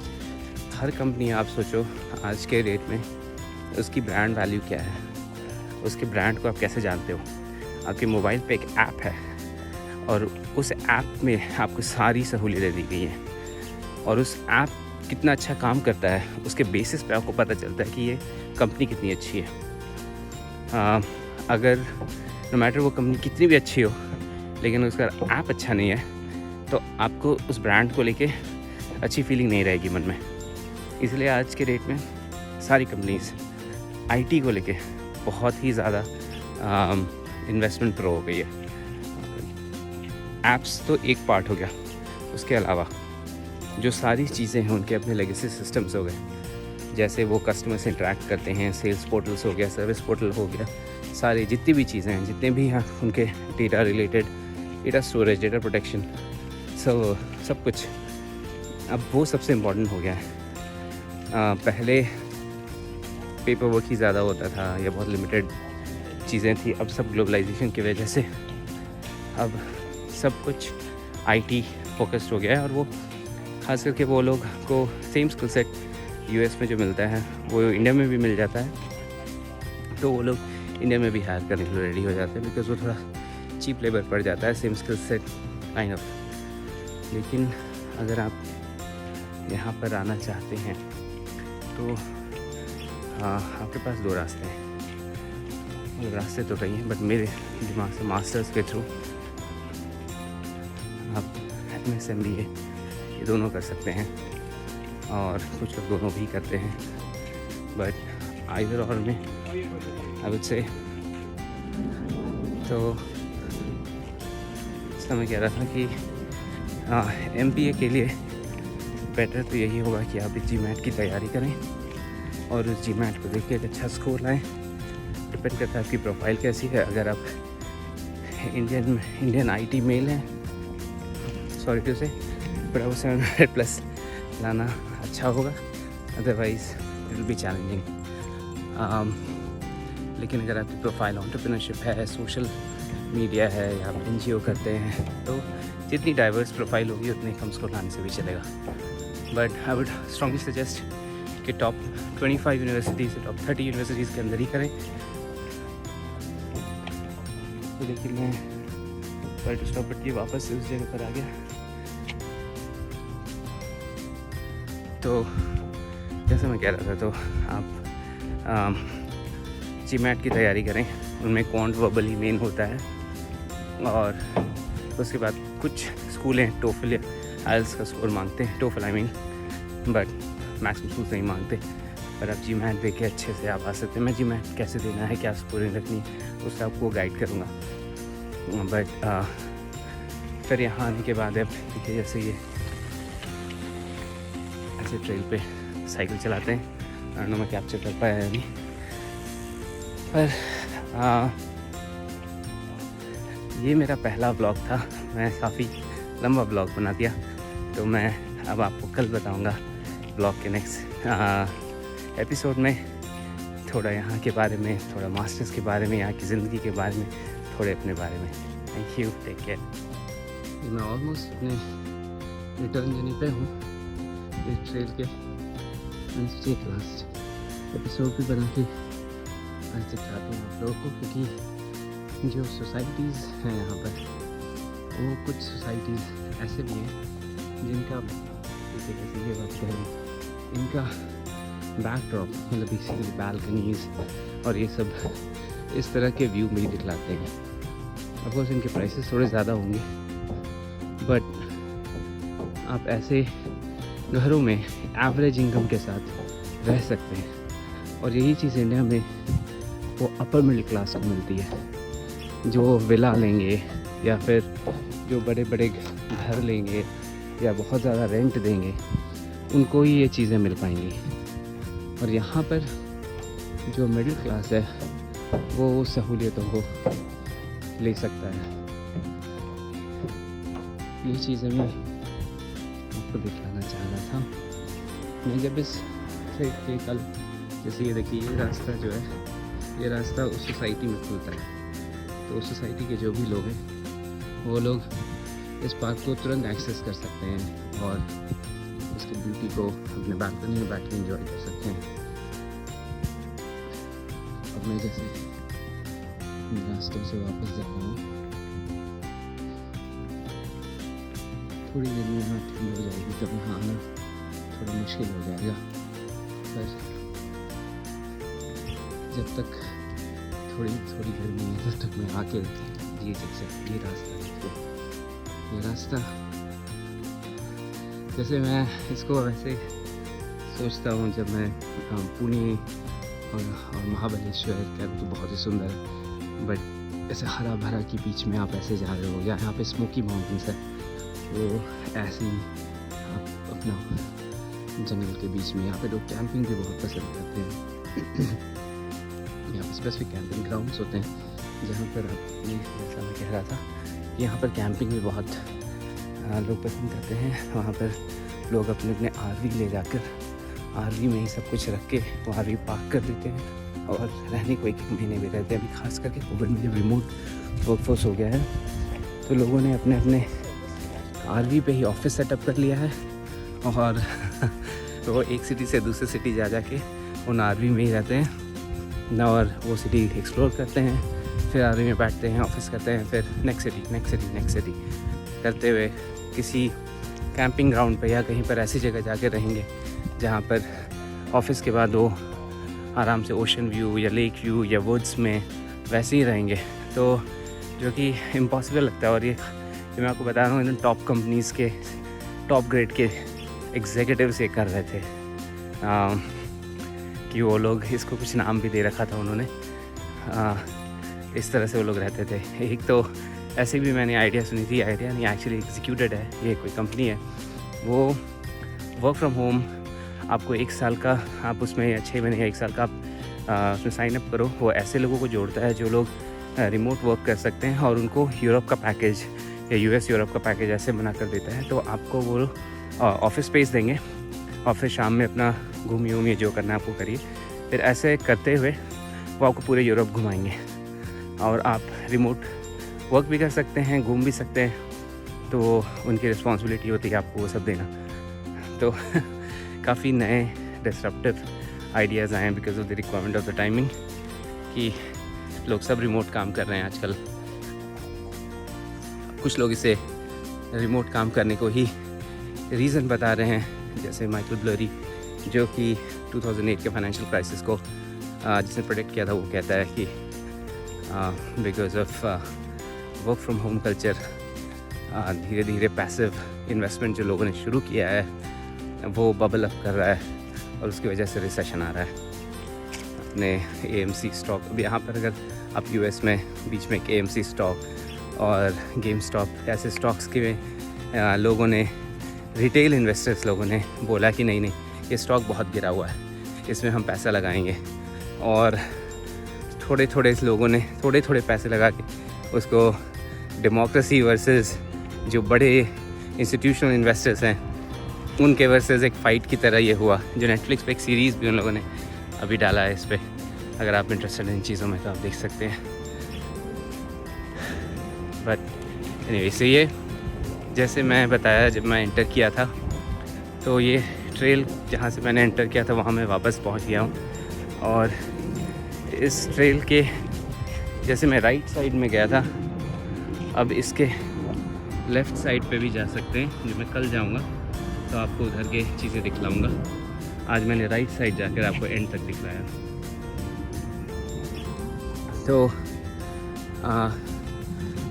हर कंपनी, आप सोचो आज के डेट में उसकी ब्रांड वैल्यू क्या है, उसके ब्रांड को आप कैसे जानते हो। आपके मोबाइल पे एक ऐप है और उस ऐप में आपको सारी सहूलियतें दी गई हैं और उस ऐप कितना अच्छा काम करता है उसके बेसिस पे आपको पता चलता है कि ये कंपनी कितनी अच्छी है। अगर नो मैटर वो कंपनी कितनी भी अच्छी हो, लेकिन उसका ऐप अच्छा नहीं है तो आपको उस ब्रांड को लेके अच्छी फीलिंग नहीं रहेगी मन में। इसलिए आज के डेट में सारी कंपनीज आईटी को लेके बहुत ही ज़्यादा इन्वेस्टमेंट प्रो हो गई है। ऐप्स तो एक पार्ट हो गया, उसके अलावा जो सारी चीज़ें हैं उनके अपने लेगेसी सिस्टम्स हो गए, जैसे वो कस्टमर से इंटरेक्ट करते हैं, सेल्स पोर्टल्स हो गया, सर्विस पोर्टल हो गया, सारी जितनी भी चीज़ें हैं, जितने भी हैं उनके data related, data storage, data protection, सब कुछ अब वो सबसे इम्पॉर्टेंट हो गया है। पहले पेपर वर्क ही ज़्यादा होता था या बहुत लिमिटेड चीज़ें थी, अब सब ग्लोबलाइजेशन की वजह से अब सब कुछ आईटी फोकस्ड हो गया है। और वो खास करके वो लोग को सेम स्किल सेट यूएस में जो मिलता है वो इंडिया में भी मिल जाता है, तो वो लोग इंडिया में भी हायर करने के लिए रेडी हो जाते हैं, बिकॉज वो थोड़ा चीप लेबर पड़ जाता है, same skill set kind of. लेकिन अगर आप यहाँ पर आना चाहते हैं तो आपके पास 2 रास्ते हैं। वो रास्ते तो कई हैं, बट मेरे दिमाग से मास्टर्स के थ्रू आप एमएस एमबीए ये दोनों कर सकते हैं, और कुछ लोग दोनों भी करते हैं, बट आइदर और में आई वुड से। तो मैं कह रहा था कि एमबीए के लिए बेटर तो यही होगा कि आप जीमैट की तैयारी करें और उस जीमैट को देख के एक अच्छा स्कोर लाएँ। डिपेंड करता है आपकी प्रोफाइल कैसी है। अगर आप इंडियन आईटी मेल हैं, सॉरी टू से, बट वो 700+ लाना अच्छा होगा, otherwise it will be challenging. लेकिन अगर आपकी प्रोफाइल एंटरप्रेन्योरशिप है, सोशल मीडिया है या आप एनजीओ करते हैं, तो जितनी डाइवर्स प्रोफाइल होगी उतने कम स्कोर लाने से भी चलेगा। But I would strongly suggest कि टॉप 25 यूनिवर्सिटीज़ से टॉप 30 यूनिवर्सिटीज़ के अंदर ही करें। तो लेकिन मैं सॉरी टू स्टॉप, बट ये वापस उस जगह पर आ गया। तो जैसे मैं कह रहा था, तो आप जीमैट की तैयारी करें, उनमें क्वांट वर्बली मेन होता है, और उसके बाद कुछ स्कूल हैं टोफल या आइल्स का स्कोर मांगते हैं, TOEFL I mean, but maximum school नहीं मांगते। पर आप जीमैट दे के अच्छे से आप आ सकते हैं। मैं जीमैट कैसे देना है, क्या स्कोरिंग रखनी है, उससे आपको गाइड करूँगा। बट फिर यहाँ आने के बाद अब देखिए, जैसे ये ऐसे ट्रेल पे साइकिल चलाते हैं, और मैं कैप्चर कर पाया अभी, पर ये मेरा पहला ब्लॉग था। मैं काफ़ी लंबा ब्लॉग बना दिया, तो मैं अब आपको कल बताऊंगा ब्लॉग के नेक्स्ट एपिसोड में, थोड़ा यहाँ के बारे में, थोड़ा मास्टर्स के बारे में, यहाँ की ज़िंदगी के बारे में, थोड़े अपने बारे में। Thank you, take care. मैं ऑलमोस्ट अपने रिटर्न जर्नी पे हूँ इस ट्रेल के। लास्ट एपिसोड भी बना के आज दिखाता हूँ आप लोगों को, क्योंकि जो सोसाइटीज़ हैं यहाँ पर, वो कुछ सोसाइटीज़ ऐसे भी हैं जिनका जैसे ये बात करें, इनका बैकड्रॉप मतलब बेसिकली बालकनीज और ये सब इस तरह के व्यू में ही दिखलाते हैं। ऑफकोर्स इनके प्राइसेस थोड़े ज़्यादा होंगे, बट आप ऐसे घरों में एवरेज इनकम के साथ रह सकते हैं। और यही चीज़ इंडिया में वो अपर मिडिल क्लास को मिलती है, जो विला लेंगे या फिर जो बड़े बड़े घर लेंगे या बहुत ज़्यादा रेंट देंगे, उनको ही ये चीज़ें मिल पाएंगी। और यहाँ पर जो मिडिल क्लास है वो सहूलियतों को ले सकता है। ये चीज़ें मैं आपको दिखाना चाह रहा था। मैं जब इस ट्रेक के कल, जैसे ये देखिए, ये रास्ता जो है, ये रास्ता उस सोसाइटी में खुलता है, तो उस सोसाइटी के जो भी लोग हैं वो लोग इस पार्क को तुरंत एक्सेस कर सकते हैं और इसकी ब्यूटी को अपने बालकनी में बैठ के एंजॉय कर सकते हैं। अब मैं जैसे रास्तों से वापस जा रहा हूँ, थोड़ी देर में यहाँ ठंड हो जाएगी, तब यहाँ आना थोड़ा मुश्किल हो जाएगा। पर जब तक थोड़ी गर्मी है तब तक मैं आके ये जैसे ये रास्ता देखो, ये रास्ता जैसे मैं इसको वैसे सोचता हूँ जब मैं पुणे और महाबलेश्वर क्या तो बहुत ही सुंदर है, बट ऐसे हरा भरा के बीच में आप ऐसे जा रहे हो, या यहाँ पे स्मोकी माउंटेन्स है, वो ऐसे ही आप अपना जंगल के बीच में, यहाँ पे लोग कैंपिंग भी बहुत पसंद करते हैं। यहाँ पर स्पेसिफिक कैंपिंग ग्राउंड्स होते हैं जहाँ पर आप, जैसा मैं कह रहा था, यहाँ पर कैंपिंग भी बहुत लोग पसंद करते हैं। वहाँ पर लोग अपने अपने आरवी ले जाकर आरवी में ही सब कुछ रख के वो आरवी पार्क कर देते हैं और रहने को एक महीने भी रहते हैं। अभी खास करके कोविड में जब रिमोट वर्कफोर्स हो गया है, तो लोगों ने अपने अपने आरवी पे ही ऑफिस सेटअप कर लिया है और तो एक सिटी से दूसरे सिटी जा के उन आरवी में ही रहते हैं ना, और वो सिटी एक्सप्लोर करते हैं, फिर आरवी में बैठते हैं, ऑफिस करते हैं, फिर नेक्स्ट सिटी करते हुए किसी कैंपिंग ग्राउंड पे या कहीं पर ऐसी जगह जाके रहेंगे जहाँ पर ऑफिस के बाद वो आराम से ओशन व्यू या लेक व्यू या वुड्स में वैसे ही रहेंगे। तो जो कि इम्पॉसिबल लगता है। और ये मैं आपको बता रहा हूँ, इन टॉप कंपनीज़ के टॉप ग्रेड के एग्जीक्यूटिव्स ये कर रहे थे कि वो लोग, इसको कुछ नाम भी दे रखा था उन्होंने, इस तरह से वो लोग रहते थे। एक तो ऐसे भी मैंने आइडिया सुनी थी, आइडिया नहीं एक्चुअली एग्जीक्यूटेड है, ये कोई कंपनी है, वो वर्क फ्रॉम होम आपको 1 साल का, आप उसमें या 6 महीने या 1 साल का आप उसमें साइन अप करो। वो ऐसे लोगों को जोड़ता है जो लोग रिमोट वर्क कर सकते हैं और उनको यूरोप का पैकेज या यूएस यूरोप का पैकेज ऐसे बना कर देता है। तो आपको वो ऑफिस स्पेस देंगे और फिर शाम में अपना घूमिए जो करना है आपको करिए। फिर ऐसे करते हुए वो आपको पूरे यूरोप घुमाएंगे और आप रिमोट वर्क भी कर सकते हैं, घूम भी सकते हैं। तो उनकी रिस्पॉन्सिबिलिटी होती है आपको वो सब देना। तो काफ़ी नए डिसरप्टिव आइडियाज़ आए हैं because of the requirement of the timing, कि लोग सब रिमोट काम कर रहे हैं आजकल। कुछ लोग इसे रिमोट काम करने को ही रीज़न बता रहे हैं, जैसे माइकल ब्लरी जो कि 2008 के फाइनेंशियल क्राइसिस को जिसने प्रेडिक्ट किया था, वो कहता है कि because of work from home culture धीरे धीरे पैसिव इन्वेस्टमेंट जो लोगों ने शुरू किया है वो बबल अप कर रहा है और उसकी वजह से रिसेशन आ रहा है। अपने AMC स्टॉक, अब यहाँ पर अगर आप US में बीच में AMC स्टॉक और गेम स्टॉप ऐसे स्टॉक्स के लोगों ने, रिटेल इन्वेस्टर्स लोगों ने बोला कि नहीं ये स्टॉक बहुत गिरा हुआ है, इसमें हम पैसा लगाएंगे। और थोड़े लोगों ने थोड़े पैसे लगा के उसको डेमोक्रेसी वर्सेस जो बड़े इंस्टीट्यूशनल इन्वेस्टर्स हैं उनके वर्सेस एक फ़ाइट की तरह ये हुआ, जो नेटफ्लिक्स पे एक सीरीज़ भी उन लोगों ने अभी डाला है इस पर। अगर आप इंटरेस्टेड इन चीज़ों में तो आप देख सकते हैं। बट एनीवे, से ये जैसे मैं बताया, जब मैं एंटर किया था तो ये ट्रेल जहाँ से मैंने एंटर किया था वहाँ मैं वापस पहुँच गया हूँ। और इस ट्रेल के जैसे मैं राइट साइड में गया था, अब इसके लेफ़्ट साइड पे भी जा सकते हैं। जब मैं कल जाऊँगा तो आपको उधर के चीज़ें दिखलाऊँगा। आज मैंने राइट साइड जाकर आपको एंड तक दिखलाया। तो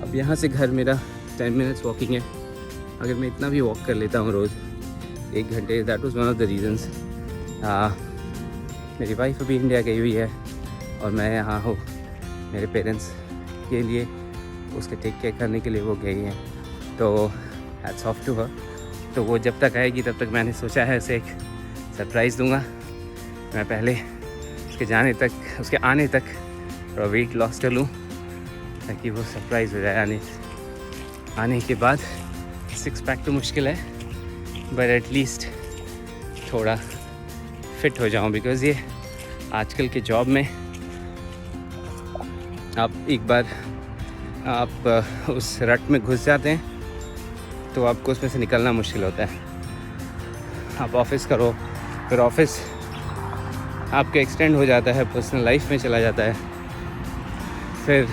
अब यहाँ से घर मेरा 10 मिनट्स वॉकिंग है। अगर मैं इतना भी वॉक कर लेता हूँ रोज़ 1 घंटे, that was one of the reasons. मेरी वाइफ अभी इंडिया गई हुई है और मैं यहाँ हूँ मेरे पेरेंट्स के लिए, उसके टेक केयर करने के लिए वो गई हैं। तो हैट्स ऑफ टू हर। तो वो जब तक आएगी तब तक मैंने सोचा है उसे एक सरप्राइज़ दूंगा। मैं पहले उसके आने तक थोड़ा वेट लॉस कर लूँ ताकि वो सरप्राइज़ हो जाए। आने के बाद 6 पैक तो मुश्किल है, बट एटलीस्ट थोड़ा फिट हो जाऊँ। बिकॉज़ ये आजकल के जॉब में आप एक बार आप उस रट में घुस जाते हैं तो आपको उसमें से निकलना मुश्किल होता है। आप ऑफिस करो, फिर ऑफिस आपका एक्सटेंड हो जाता है, पर्सनल लाइफ में चला जाता है। फिर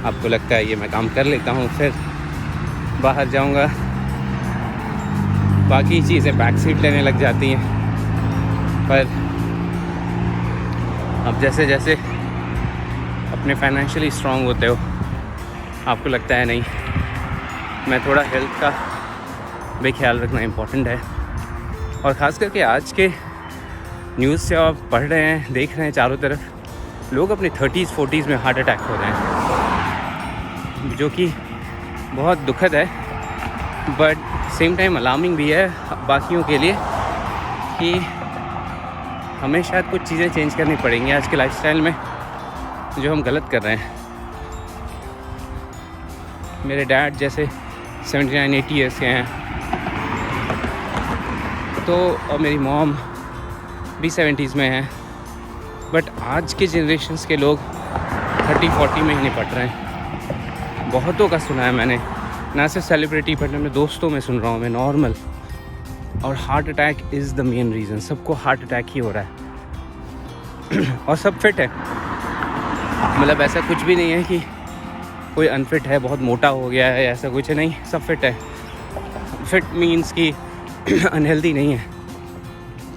आपको लगता है ये मैं काम कर लेता हूँ, फिर बाहर जाऊँगा, बाकी चीज़ें बैक सीट लेने लग जाती हैं। पर अब जैसे जैसे अपने फाइनेंशियली स्ट्रॉन्ग होते हो, आपको लगता है नहीं, मैं थोड़ा हेल्थ का भी ख्याल रखना इम्पोर्टेंट है। और ख़ास करके आज के न्यूज़ से आप पढ़ रहे हैं, देख रहे हैं चारों तरफ लोग अपने 30s 40s में हार्ट अटैक हो रहे हैं, जो कि बहुत दुखद है। बट सेम टाइम अलार्मिंग भी है बाकियों के लिए कि हमें शायद कुछ चीज़ें चेंज करनी पड़ेंगी आज के लाइफस्टाइल में जो हम गलत कर रहे हैं। मेरे डैड जैसे 79-80 ईयर्स के हैं, तो और मेरी मॉम भी 70s में हैं। बट आज के जनरेशन्स के लोग 30-40 में ही निपट रहे हैं। बहुतों का सुना है मैंने, ना सिर्फ सेलिब्रिटी बट मैं दोस्तों में सुन रहा हूँ मैं, नॉर्मल। और heart attack is the main reason. सबको हार्ट अटैक ही हो रहा है और सब फिट है। मतलब ऐसा कुछ भी नहीं है कि कोई अनफिट है, बहुत मोटा हो गया है, ऐसा कुछ नहीं, सब फिट है। फिट मीन्स कि अनहेल्दी नहीं है।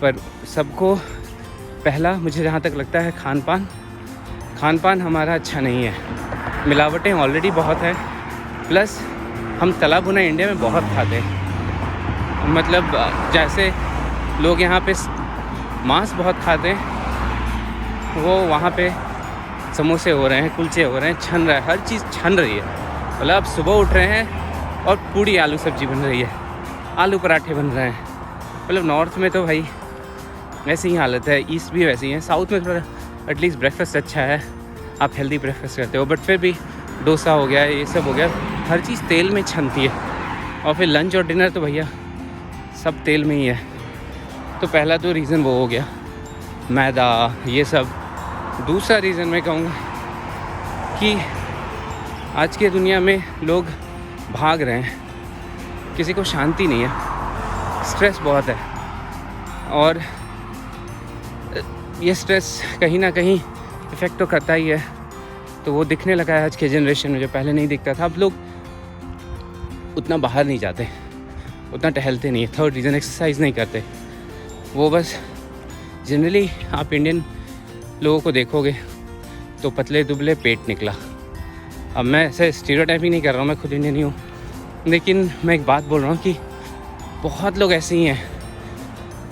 पर सबको पहला, मुझे जहाँ तक लगता है, खान पान हमारा अच्छा नहीं है। मिलावटें ऑलरेडी बहुत है, प्लस हम तला भुना इंडिया में बहुत खाते हैं। मतलब जैसे लोग यहाँ पे मांस बहुत खाते हैं, वो वहाँ पे समोसे हो रहे हैं, कुलचे हो रहे हैं, छन रहा है, हर चीज़ छन रही है। मतलब आप सुबह उठ रहे हैं और पूड़ी आलू सब्जी बन रही है, आलू पराठे बन रहे हैं। मतलब नॉर्थ में तो भाई ऐसी ही हालत है, ईस्ट भी वैसी है। साउथ में थोड़ा एटलीस्ट ब्रेकफास्ट अच्छा है, आप हेल्दी ब्रेकफास्ट करते हो। बट फिर भी डोसा हो गया, ये सब हो गया, हर चीज़ तेल में छनती है। और फिर लंच और डिनर तो भैया सब तेल में ही है। तो पहला तो रीज़न वो हो गया, मैदा, ये सब। दूसरा रीज़न मैं कहूँगा कि आज की दुनिया में लोग भाग रहे हैं, किसी को शांति नहीं है, स्ट्रेस बहुत है। और ये स्ट्रेस कहीं ना कहीं इफ़ेक्ट तो करता ही है। तो वो दिखने लगा है आज के जनरेशन में, जो पहले नहीं दिखता था। अब लोग उतना बाहर नहीं जाते, उतना टहलते नहीं है। थर्ड रीज़न, एक्सरसाइज नहीं करते। वो बस जनरली आप इंडियन लोगों को देखोगे तो पतले दुबले पेट निकला। अब मैं ऐसे स्टीरियोटाइपिंग नहीं कर रहा हूँ, मैं खुद इंडियन ही हूँ, लेकिन मैं एक बात बोल रहा हूँ कि बहुत लोग ऐसे ही हैं,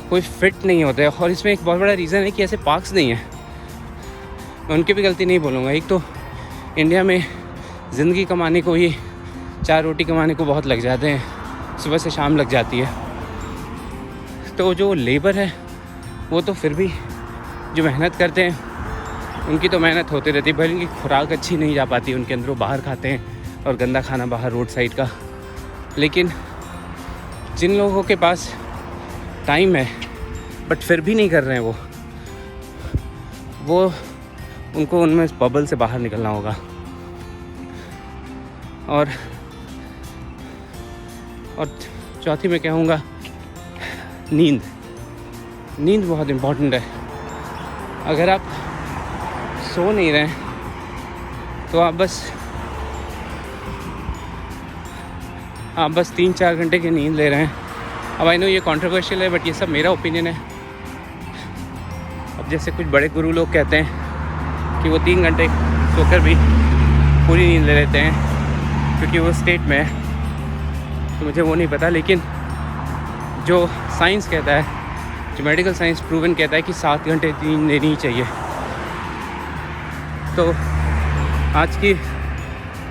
कोई फिट नहीं होते। और इसमें एक बहुत बड़ा रीज़न है कि ऐसे पार्क्स नहीं हैं। मैं उनकी भी गलती नहीं बोलूँगा। एक तो इंडिया में ज़िंदगी कमाने को ही 4 रोटी कमाने को बहुत लग जाते हैं, सुबह से शाम लग जाती है। तो जो लेबर है वो तो फिर भी जो मेहनत करते हैं उनकी तो मेहनत होती रहती है, भले उनकी खुराक अच्छी नहीं जा पाती उनके अंदर, वो बाहर खाते हैं और गंदा खाना बाहर रोड साइड का। लेकिन जिन लोगों के पास टाइम है, बट फिर भी नहीं कर रहे हैं वो उनको उनमें बबल से बाहर निकलना होगा। और चौथी मैं कहूँगा नींद बहुत इम्पोर्टेंट है। अगर आप सो नहीं रहे तो आप बस 3-4 घंटे की नींद ले रहे हैं। अब आई नो ये कंट्रोवर्शियल है, बट ये सब मेरा ओपिनियन है। अब जैसे कुछ बड़े गुरु लोग कहते हैं कि वो 3 घंटे सोकर भी पूरी नींद ले लेते हैं क्योंकि वो स्टेट में है, तो मुझे वो नहीं पता। लेकिन जो साइंस कहता है, जो मेडिकल साइंस प्रूवन कहता है कि 7 घंटे नींद लेनी ही चाहिए। तो आज की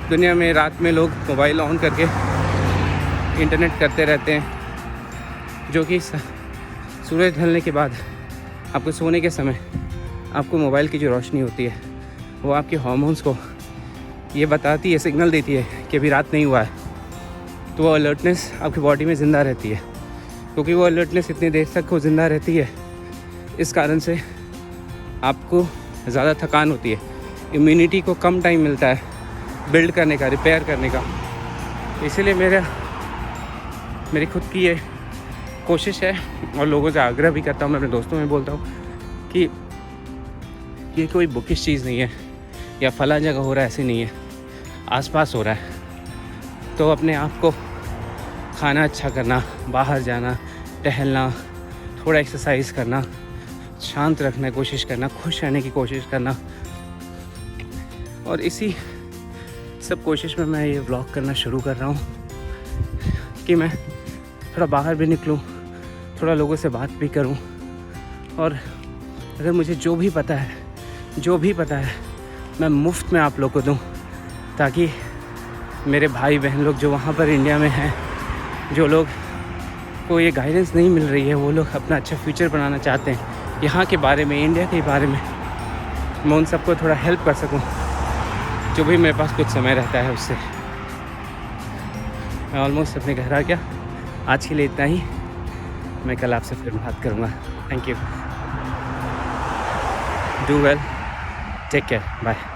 दुनिया में रात में लोग मोबाइल ऑन करके इंटरनेट करते रहते हैं, जो कि सूरज ढलने के बाद आपको सोने के समय आपको मोबाइल की जो रोशनी होती है वो आपके हार्मोन्स को ये बताती है, सिग्नल देती है कि अभी रात नहीं हुआ है। तो वो अलर्टनेस आपकी बॉडी में ज़िंदा रहती है। क्योंकि वो अलर्टनेस इतनी देर तक वो ज़िंदा रहती है, इस कारण से आपको ज़्यादा थकान होती है, इम्यूनिटी को कम टाइम मिलता है बिल्ड करने का, रिपेयर करने का। इसीलिए मेरी खुद की ये कोशिश है और लोगों से आग्रह भी करता हूँ, मैं अपने दोस्तों में बोलता हूँ कि ये कोई बुकिश चीज़ नहीं है या फला जगह हो रहा है, ऐसे नहीं है, आसपास हो रहा है। तो अपने आप को खाना अच्छा करना, बाहर जाना, टहलना, थोड़ा एक्सरसाइज करना, शांत रखने की कोशिश करना, खुश रहने की कोशिश करना। और इसी सब कोशिश में मैं ये व्लॉग करना शुरू कर रहा हूँ कि मैं थोड़ा बाहर भी निकलूँ, थोड़ा लोगों से बात भी करूँ। और अगर मुझे जो भी पता है मैं मुफ्त में आप लोग को दूँ, ताकि मेरे भाई बहन लोग जो वहाँ पर इंडिया में हैं, जो लोग को ये गाइडेंस नहीं मिल रही है, वो लोग अपना अच्छा फ्यूचर बनाना चाहते हैं यहाँ के बारे में, इंडिया के बारे में, मैं उन सबको थोड़ा हेल्प कर सकूँ जो भी मेरे पास कुछ समय रहता है उससे। मैं ऑलमोस्ट अपने घर आ गया। आज के लिए इतना ही। मैं कल आपसे फिर बात करूँगा। Thank you. Do well, take care, bye.